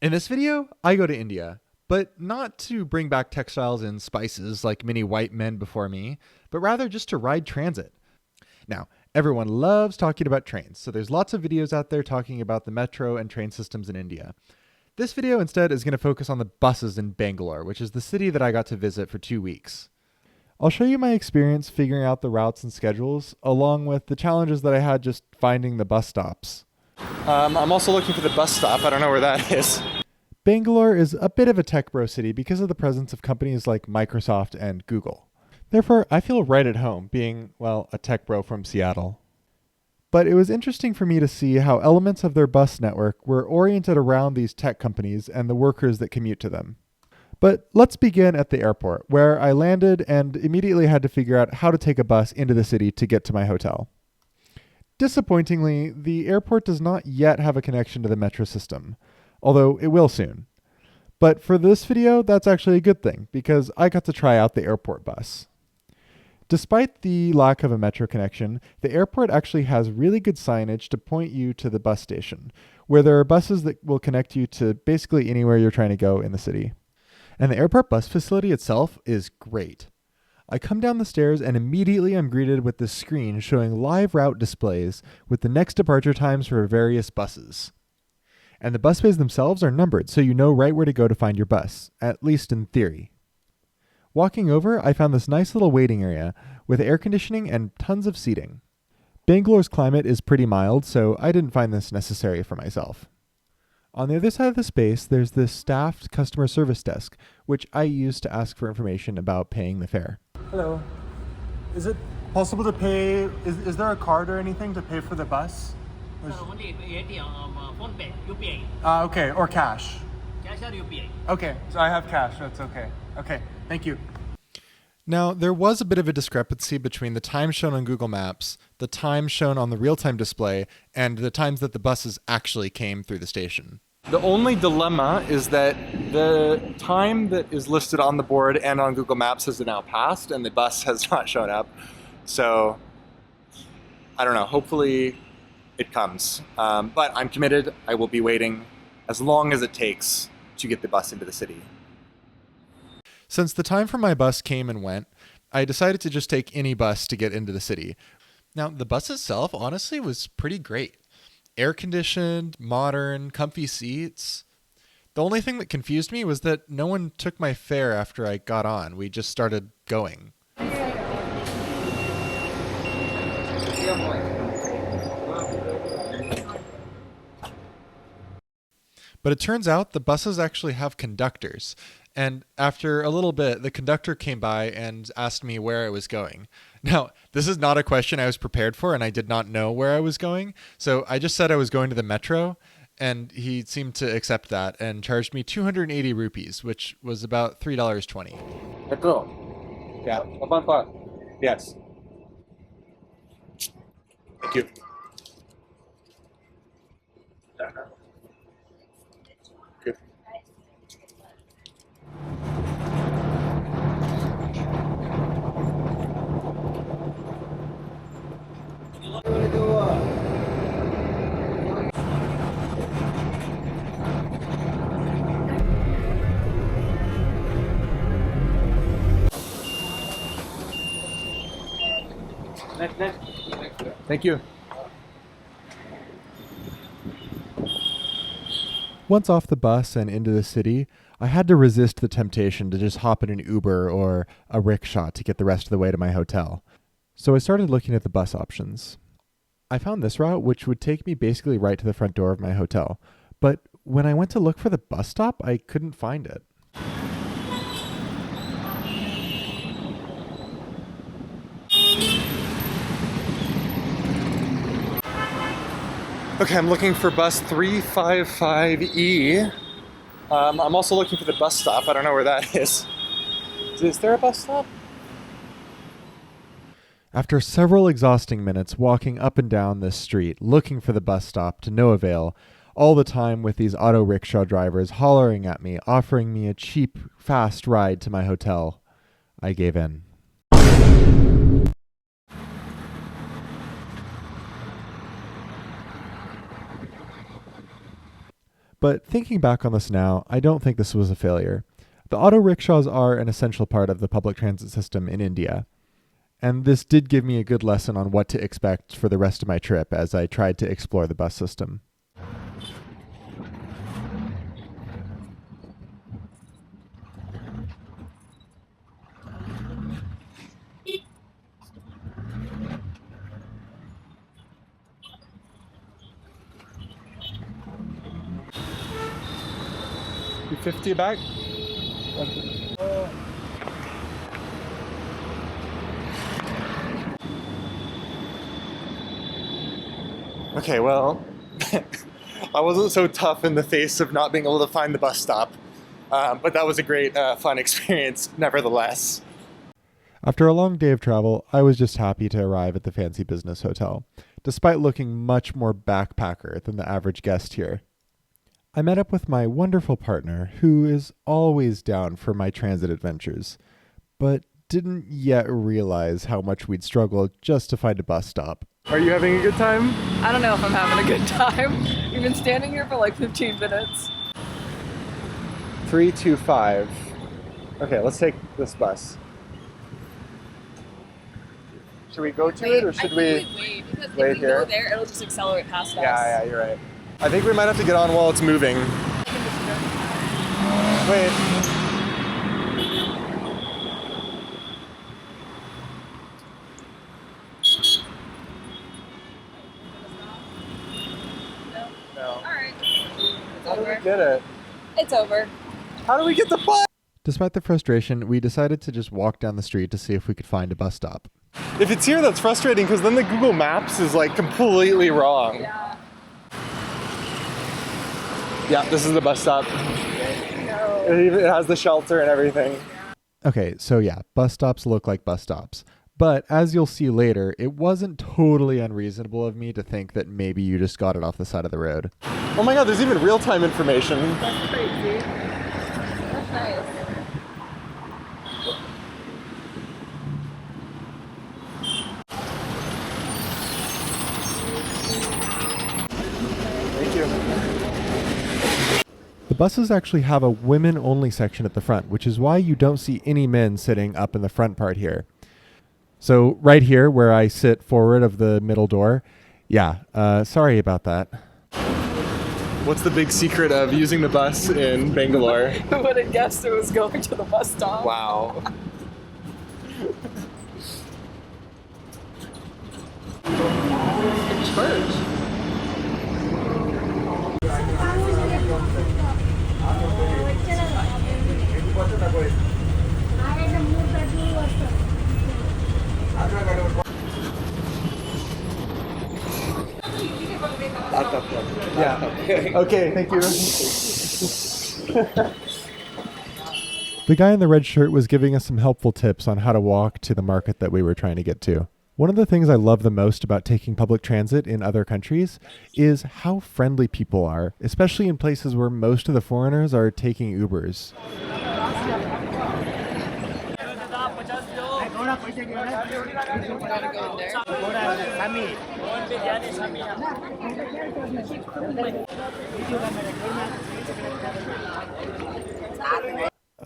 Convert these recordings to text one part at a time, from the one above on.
In this video, I go to India, but not to bring back textiles and spices like many white men before me, but rather just to ride transit. Now, everyone loves talking about trains, so there's lots of videos out there talking about the metro and train systems in India. This video instead is going to focus on the buses in Bangalore, which is the city that I got to visit for 2 weeks. I'll show you my experience figuring out the routes and schedules, along with the challenges that I had just finding the bus stops. I'm also looking for the bus stop. I don't know where that is. Bangalore is a bit of a tech bro city because of the presence of companies like Microsoft and Google. Therefore, I feel right at home being, well, a tech bro from Seattle. But it was interesting for me to see how elements of their bus network were oriented around these tech companies and the workers that commute to them. But let's begin at the airport, where I landed and immediately had to figure out how to take a bus into the city to get to my hotel. Disappointingly, the airport does not yet have a connection to the metro system, although it will soon. But for this video, that's actually a good thing, because I got to try out the airport bus. Despite the lack of a metro connection, the airport actually has really good signage to point you to the bus station, where there are buses that will connect you to basically anywhere you're trying to go in the city. And the airport bus facility itself is great. I come down the stairs and immediately I'm greeted with this screen showing live route displays with the next departure times for various buses. And the bus bays themselves are numbered, so you know right where to go to find your bus, at least in theory. Walking over, I found this nice little waiting area with air conditioning and tons of seating. Bangalore's climate is pretty mild, so I didn't find this necessary for myself. On the other side of the space, there's this staffed customer service desk, which I use to ask for information about paying the fare. Hello. Is it possible to pay? Is there a card or anything to pay for the bus? Only ATM, phone pay, UPI. Okay, or cash. Cash or UPI. Okay, so I have cash. That's okay. Okay, thank you. Now, there was a bit of a discrepancy between the time shown on Google Maps, the time shown on the real-time display, and the times that the buses actually came through the station. The only dilemma is that the time that is listed on the board and on Google Maps has now passed and the bus has not shown up. So, I don't know, hopefully it comes. But I'm committed. I will be waiting as long as it takes to get the bus into the city. Since the time for my bus came and went, I decided to just take any bus to get into the city. Now, the bus itself, honestly, was pretty great. Air-conditioned, modern, comfy seats. The only thing that confused me was that no one took my fare after I got on. We just started going. But it turns out the buses actually have conductors. And after a little bit, the conductor came by and asked me where I was going. Now, this is not a question I was prepared for, and I did not know where I was going. So I just said I was going to the metro, and he seemed to accept that and charged me 280 rupees, which was about $3.20. Metro. Yeah. Open for. Yes. Thank you. Good. Next. Thank you. Once off the bus and into the city, I had to resist the temptation to just hop in an Uber or a rickshaw to get the rest of the way to my hotel. So I started looking at the bus options. I found this route, which would take me basically right to the front door of my hotel. But when I went to look for the bus stop, I couldn't find it. Okay, I'm looking for bus 355E. I'm also looking for the bus stop. I don't know where that is. Is there a bus stop? After several exhausting minutes walking up and down this street, looking for the bus stop to no avail, all the time with these auto rickshaw drivers hollering at me, offering me a cheap, fast ride to my hotel, I gave in. But thinking back on this now, I don't think this was a failure. The auto rickshaws are an essential part of the public transit system in India. And this did give me a good lesson on what to expect for the rest of my trip as I tried to explore the bus system. You 50 back? Okay, well, I wasn't so tough in the face of not being able to find the bus stop, but that was a great, fun experience nevertheless. After a long day of travel, I was just happy to arrive at the fancy business hotel, despite looking much more backpacker than the average guest here. I met up with my wonderful partner, who is always down for my transit adventures, but didn't yet realize how much we'd struggle just to find a bus stop. Are you having a good time? I don't know if I'm having a good time. We've been standing here for like 15 minutes. 325. Okay, let's take this bus. Should we go to it or should we? Wait, because wait if we here? go there, it'll just accelerate past us. Yeah, you're right. I think we might have to get on while it's moving. Wait. No. Alright. It's How do we over. get it? It's over. How do we get the bus? Despite the frustration, we decided to just walk down the street to see if we could find a bus stop. If it's here, that's frustrating because then the Google Maps is like completely wrong. Yeah. Yeah, this is the bus stop. No. It has the shelter and everything. Okay, so yeah, bus stops look like bus stops. But as you'll see later, it wasn't totally unreasonable of me to think that maybe you just got it off the side of the road. Oh my god, there's even real-time information. That's crazy. That's nice. Thank you. The buses actually have a women-only section at the front, which is why you don't see any men sitting up in the front part here. So right here, where I sit forward of the middle door, yeah, sorry about that. What's the big secret of using the bus in Bangalore? Who would have guessed it was going to the bus stop? Wow. Church. Yeah. Okay, thank you. The guy in the red shirt was giving us some helpful tips on how to walk to the market that we were trying to get to. One of the things I love the most about taking public transit in other countries is how friendly people are, especially in places where most of the foreigners are taking Ubers.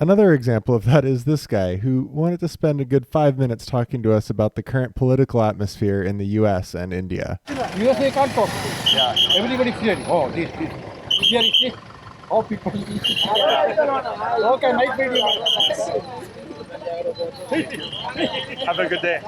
Another example of that is this guy who wanted to spend a good 5 minutes talking to us about the current political atmosphere in the US and India. USA can't talk. Yeah. Everybody's hearing. Oh, this. Here is this. All people. Okay, make video. Have a good day.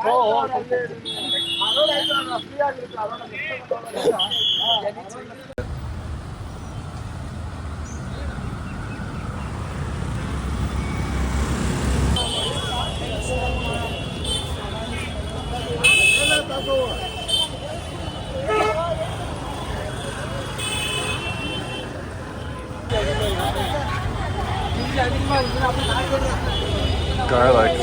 Garlic.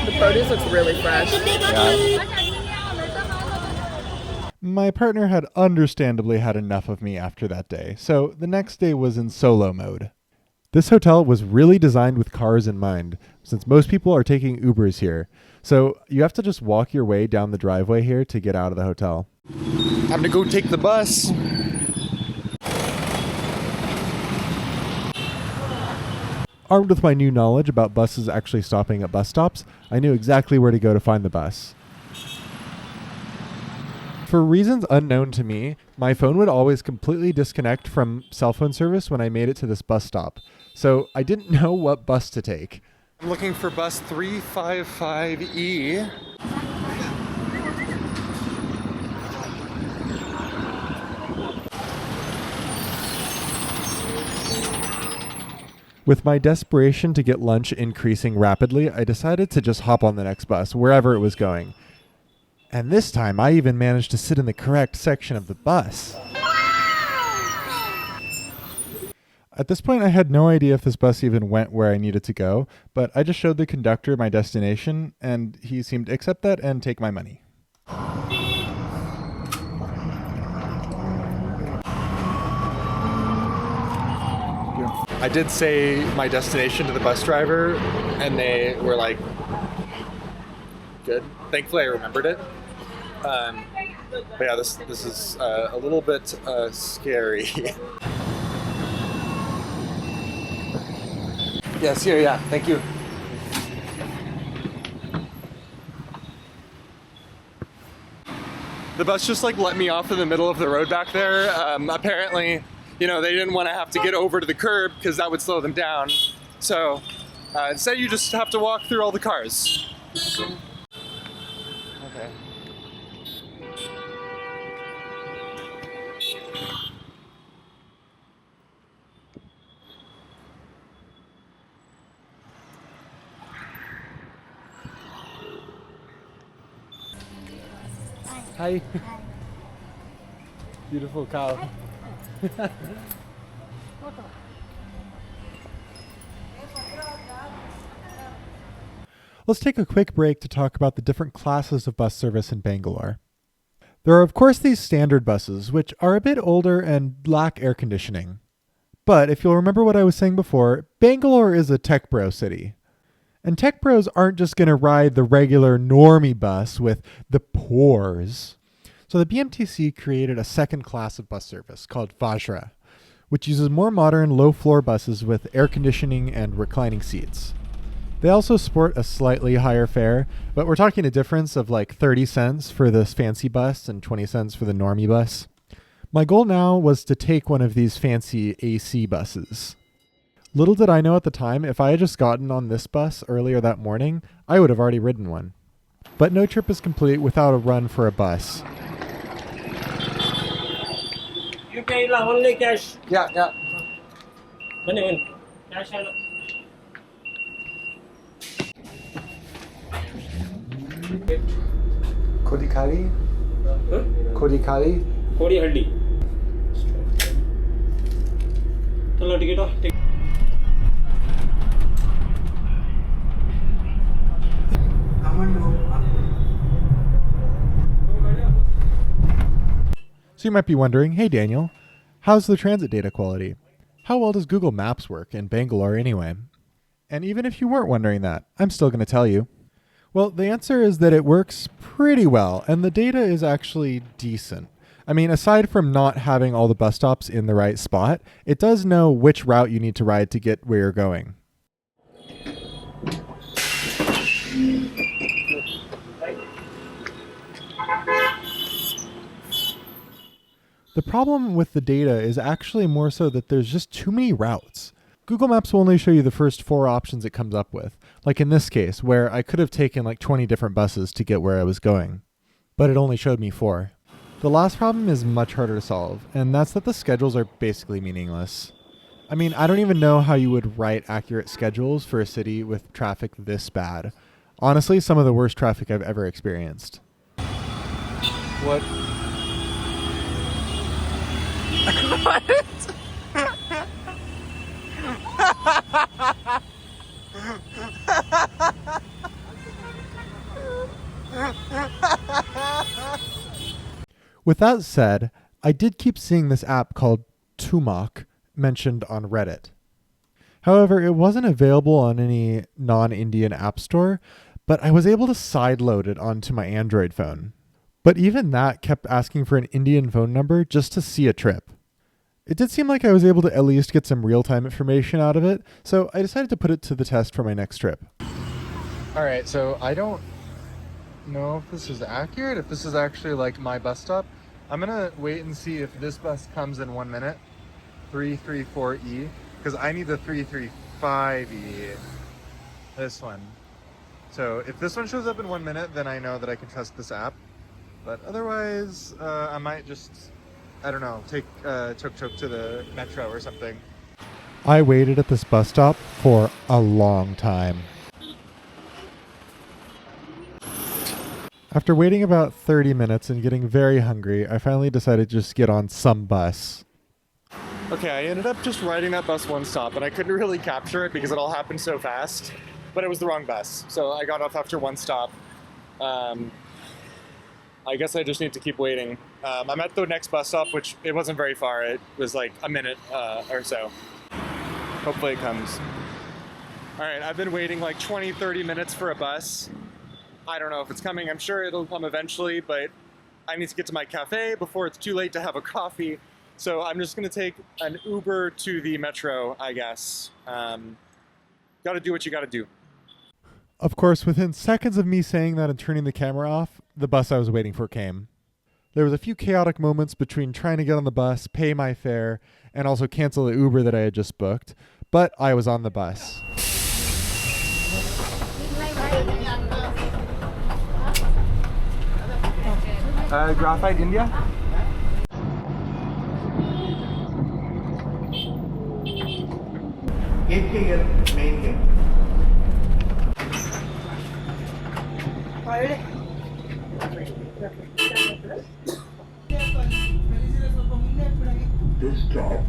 The produce looks really fresh. My partner had understandably had enough of me after that day, so the next day was in solo mode. This hotel was really designed with cars in mind, since most people are taking Ubers here. So you have to just walk your way down the driveway here to get out of the hotel. Time to go take the bus. Armed with my new knowledge about buses actually stopping at bus stops, I knew exactly where to go to find the bus. For reasons unknown to me, my phone would always completely disconnect from cell phone service when I made it to this bus stop, so I didn't know what bus to take. I'm looking for bus 355E. With my desperation to get lunch increasing rapidly, I decided to just hop on the next bus, wherever it was going. And this time, I even managed to sit in the correct section of the bus. At this point, I had no idea if this bus even went where I needed to go, but I just showed the conductor my destination, and he seemed to accept that and take my money. I did say my destination to the bus driver, and they were like, good. Thankfully, I remembered it. But yeah, this is a little bit scary. Yes, here, yeah. Thank you. The bus just like let me off in the middle of the road back there. Apparently, you know, they didn't want to have to get over to the curb because that would slow them down. So instead, you just have to walk through all the cars. Okay. Hi. Beautiful cow. Let's take a quick break to talk about the different classes of bus service in Bangalore. There are, of course, these standard buses, which are a bit older and lack air conditioning. But if you'll remember what I was saying before, Bangalore is a tech bro city. And tech bros aren't just going to ride the regular normie bus with the pores. So the BMTC created a second class of bus service called Vajra, which uses more modern low-floor buses with air conditioning and reclining seats. They also sport a slightly higher fare, but we're talking a difference of like 30 cents for this fancy bus and 20 cents for the normie bus. My goal now was to take one of these fancy AC buses. Little did I know at the time, if I had just gotten on this bus earlier that morning, I would have already ridden one. But no trip is complete without a run for a bus. You pay only cash. Yeah, yeah. Money. Cash. Kodikari? Kodikari? Kodi Haldi. Chalo ticket off. So you might be wondering, hey Daniel, how's the transit data quality? How well does Google Maps work in Bangalore anyway? And even if you weren't wondering that, I'm still going to tell you. Well, the answer is that it works pretty well, and the data is actually decent. I mean, aside from not having all the bus stops in the right spot, it does know which route you need to ride to get where you're going. The problem with the data is actually more so that there's just too many routes. Google Maps will only show you the first 4 options it comes up with, like in this case, where I could have taken like 20 different buses to get where I was going, but it only showed me 4. The last problem is much harder to solve, and that's that the schedules are basically meaningless. I mean, I don't even know how you would write accurate schedules for a city with traffic this bad. Honestly, some of the worst traffic I've ever experienced. What? With that said, I did keep seeing this app called Tumak mentioned on Reddit. However, it wasn't available on any non-Indian app store, but I was able to sideload it onto my Android phone. But even that kept asking for an Indian phone number just to see a trip. It did seem like I was able to at least get some real-time information out of it, so I decided to put it to the test for my next trip. All right, so I don't know if this is accurate, if this is actually like my bus stop. I'm gonna wait and see if this bus comes in 1 minute, 334E, because I need the 335E, this one. So if this one shows up in 1 minute, then I know that I can trust this app. But otherwise, I might just, I don't know, take tuk-tuk to the metro or something. I waited at this bus stop for a long time. After waiting about 30 minutes and getting very hungry, I finally decided to just get on some bus. Okay, I ended up just riding that bus one stop, and I couldn't really capture it because it all happened so fast, but it was the wrong bus. So I got off after one stop. I guess I just need to keep waiting. I'm at the next bus stop, which it wasn't very far. It was like a minute or so. Hopefully it comes. All right, I've been waiting like 20, 30 minutes for a bus. I don't know if it's coming. I'm sure it'll come eventually, but I need to get to my cafe before it's too late to have a coffee. So I'm just gonna take an Uber to the metro, I guess. Gotta do what you gotta do. Of course, within seconds of me saying that and turning the camera off, the bus I was waiting for came. There was a few chaotic moments between trying to get on the bus, pay my fare, and also cancel the Uber that I had just booked, but I was on the bus. Graphite India? Main gate. This stop.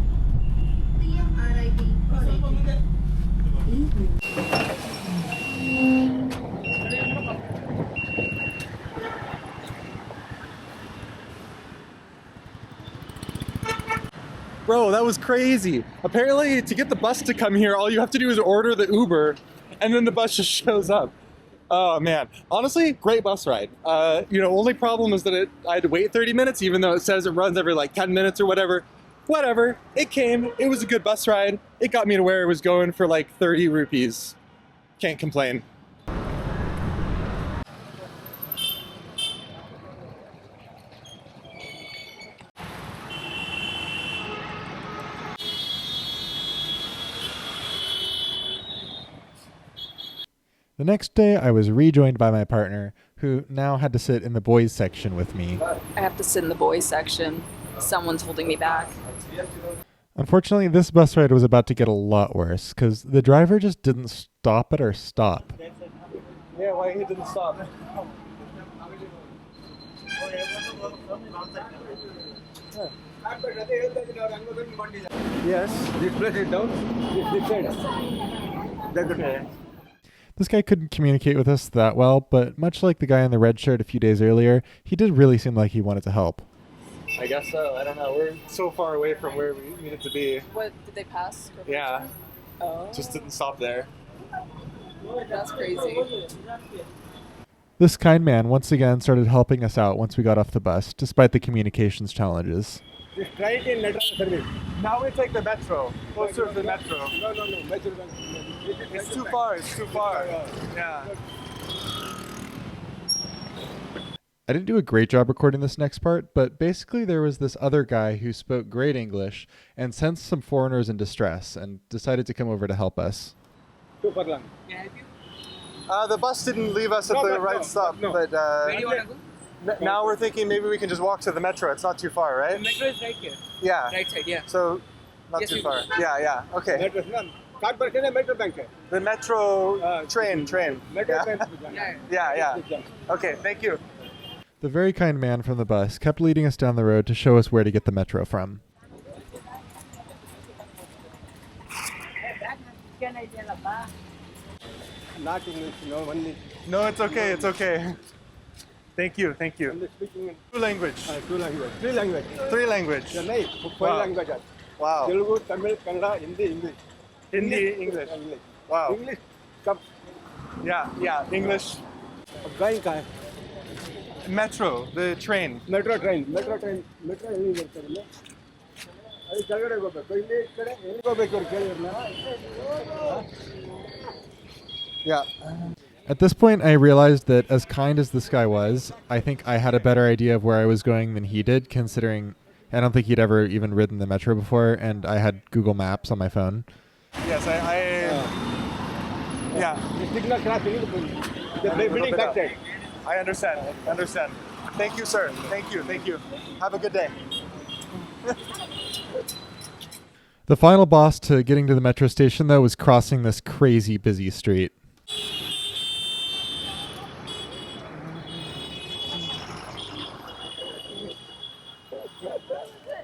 Bro, that was crazy. Apparently, to get the bus to come here, all you have to do is order the Uber, and then the bus just shows up. Oh man, honestly, great bus ride. Only problem is that I had to wait 30 minutes, even though it says it runs every like 10 minutes or whatever. Whatever, it came, it was a good bus ride. It got me to where it was going for like 30 rupees. Can't complain. The next day, I was rejoined by my partner, who now had to sit in the boys section with me. I have to sit in the boys section. Someone's holding me back. Unfortunately, this bus ride was about to get a lot worse, because the driver just didn't stop at our stop. Yeah, why he didn't stop? Yes, this place is down. This side. That's okay. This guy couldn't communicate with us that well, but much like the guy in the red shirt a few days earlier, he did really seem like he wanted to help. I guess so. I don't know. We're so far away from where we needed to be. What, did they pass? Yeah. Oh. Just didn't stop there. That's crazy. This kind man once again started helping us out once we got off the bus, despite the communications challenges. Just try it in metro service. Now we take the metro. Closer to the metro. No. Metro. It's too far. It's too far. Yeah. I didn't do a great job recording this next part, but basically there was this other guy who spoke great English and sensed some foreigners in distress and decided to come over to help us. Super long. The bus didn't leave us at the right stop, but Where do you want to go? now we're thinking maybe we can just walk to the metro. It's not too far, right? The metro is right here. Yeah. Right side, yeah. So, not Yes, too you far. Yeah. Okay. Metro. Card पर कितने metro bank है? The metro train. Metro Yeah. bank. Yeah. Yeah. Okay, thank you. The very kind man from the bus kept leading us down the road to show us where to get the metro from. Not English, no, only No, it's okay. It's okay. Thank you. only speaking in Two language. two language. Three language. Three language. नहीं, Wow. 4 language है. Wow. Telugu, Tamil, Kannada, Hindi, English. Hindi, English. Wow. English कब Yeah. English. गाय का है? Metro, the train. Metro train. Metro English बोलते हैं ना? Yeah. At this point, I realized that as kind as this guy was, I think I had a better idea of where I was going than he did, considering I don't think he'd ever even ridden the metro before, and I had Google Maps on my phone. Yes, yeah. I understand. Thank you, sir. Thank you. Have a good day. The final boss to getting to the metro station, though, was crossing this crazy busy street.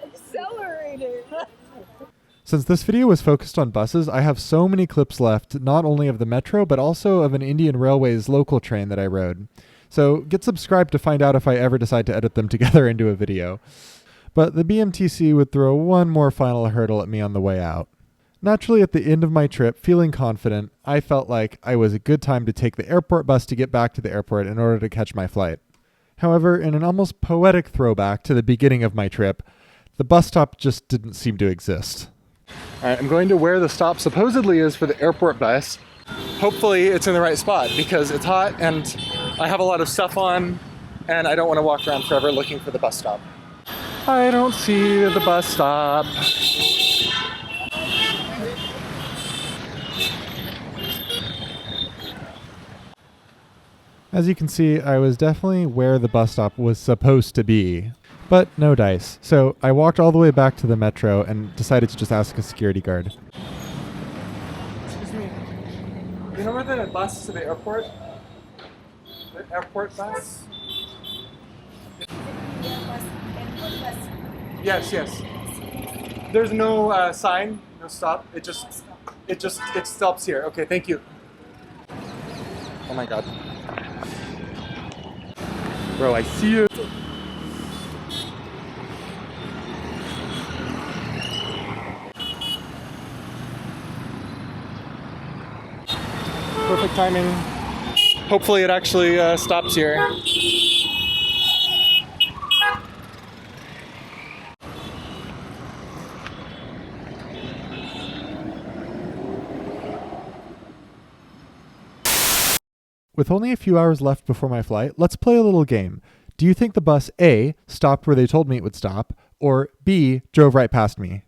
Accelerating. Since this video was focused on buses, I have so many clips left, not only of the metro, but also of an Indian Railways local train that I rode. So get subscribed to find out if I ever decide to edit them together into a video. But the BMTC would throw one more final hurdle at me on the way out. Naturally, at the end of my trip, feeling confident, I felt like I was a good time to take the airport bus to get back to the airport in order to catch my flight. However, in an almost poetic throwback to the beginning of my trip, the bus stop just didn't seem to exist. All right, I'm going to where the stop supposedly is for the airport bus. Hopefully it's in the right spot because it's hot and I have a lot of stuff on and I don't want to walk around forever looking for the bus stop. I don't see the bus stop. As you can see, I was definitely where the bus stop was supposed to be. But no dice. So I walked all the way back to the metro and decided to just ask a security guard. Excuse me. You know where the bus to the airport? The airport bus? Yes. There's no sign, no stop. It stops here. Okay, thank you. Oh my god. Bro, I see you. Perfect timing. Hopefully it actually stops here. With only a few hours left before my flight, let's play a little game. Do you think the bus A stopped where they told me it would stop, or B drove right past me?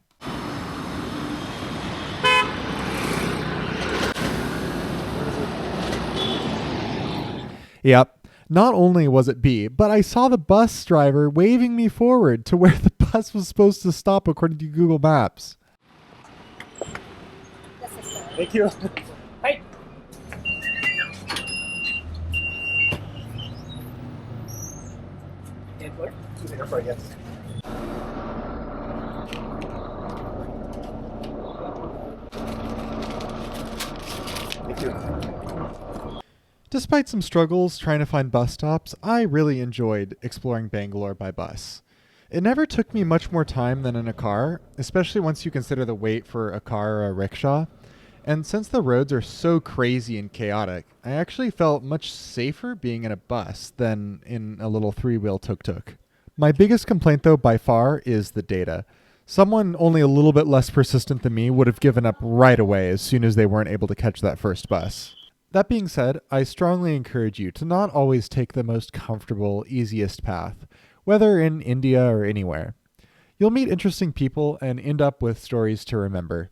Yep. Not only was it B, but I saw the bus driver waving me forward to where the bus was supposed to stop according to Google Maps. Thank you. Hey. Airport. To the airport, yes. Thank you. Despite some struggles trying to find bus stops, I really enjoyed exploring Bangalore by bus. It never took me much more time than in a car, especially once you consider the wait for a car or a rickshaw. And since the roads are so crazy and chaotic, I actually felt much safer being in a bus than in a little three-wheel tuk-tuk. My biggest complaint, though, by far, is the data. Someone only a little bit less persistent than me would have given up right away as soon as they weren't able to catch that first bus. That being said, I strongly encourage you to not always take the most comfortable, easiest path, whether in India or anywhere. You'll meet interesting people and end up with stories to remember.